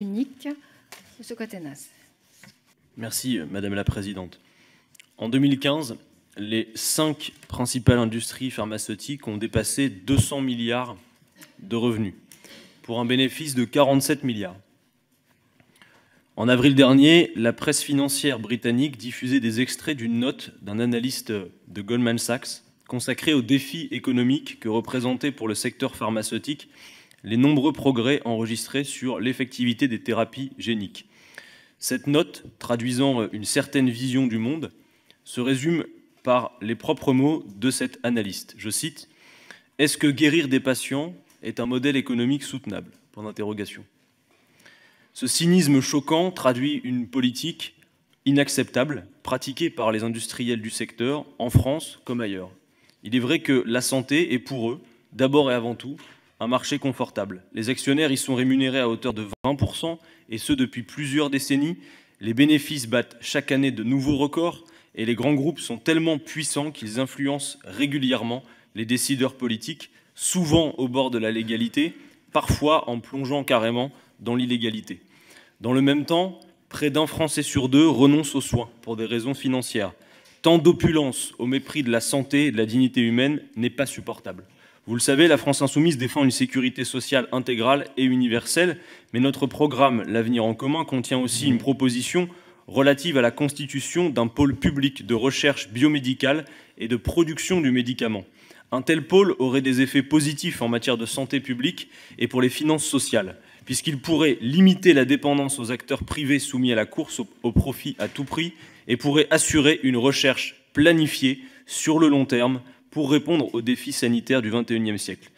unique. Monsieur Cotenas. Merci, Madame la Présidente. En 2015, les 5 principales industries pharmaceutiques ont dépassé 200 milliards de revenus, pour un bénéfice de 47 milliards. En avril dernier, la presse financière britannique diffusait des extraits d'une note d'un analyste de Goldman Sachs consacrée aux défis économiques que représentaient pour le secteur pharmaceutique les nombreux progrès enregistrés sur l'effectivité des thérapies géniques. Cette note, traduisant une certaine vision du monde, se résume par les propres mots de cet analyste. Je cite : « Est-ce que guérir des patients est un modèle économique soutenable ?» Point d'interrogation. Ce cynisme choquant traduit une politique inacceptable pratiquée par les industriels du secteur, en France comme ailleurs. Il est vrai que la santé est pour eux, d'abord et avant tout, un marché confortable. Les actionnaires y sont rémunérés à hauteur de 20%, et ce depuis plusieurs décennies. Les bénéfices battent chaque année de nouveaux records, et les grands groupes sont tellement puissants qu'ils influencent régulièrement les décideurs politiques, souvent au bord de la légalité, parfois en plongeant carrément dans l'illégalité. Dans le même temps, près d'un Français sur 2 renonce aux soins pour des raisons financières. Tant d'opulence au mépris de la santé et de la dignité humaine n'est pas supportable. Vous le savez, la France insoumise défend une sécurité sociale intégrale et universelle, mais notre programme L'Avenir en commun contient aussi une proposition relative à la constitution d'un pôle public de recherche biomédicale et de production du médicament. Un tel pôle aurait des effets positifs en matière de santé publique et pour les finances sociales, puisqu'il pourrait limiter la dépendance aux acteurs privés soumis à la course au profit à tout prix et pourrait assurer une recherche planifiée sur le long terme pour répondre aux défis sanitaires du XXIe siècle.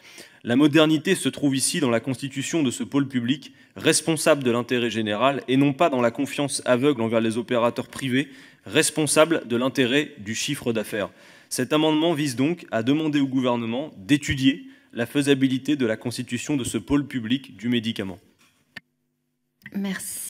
La modernité se trouve ici dans la constitution de ce pôle public responsable de l'intérêt général et non pas dans la confiance aveugle envers les opérateurs privés responsables de l'intérêt du chiffre d'affaires. Cet amendement vise donc à demander au gouvernement d'étudier la faisabilité de la constitution de ce pôle public du médicament. Merci.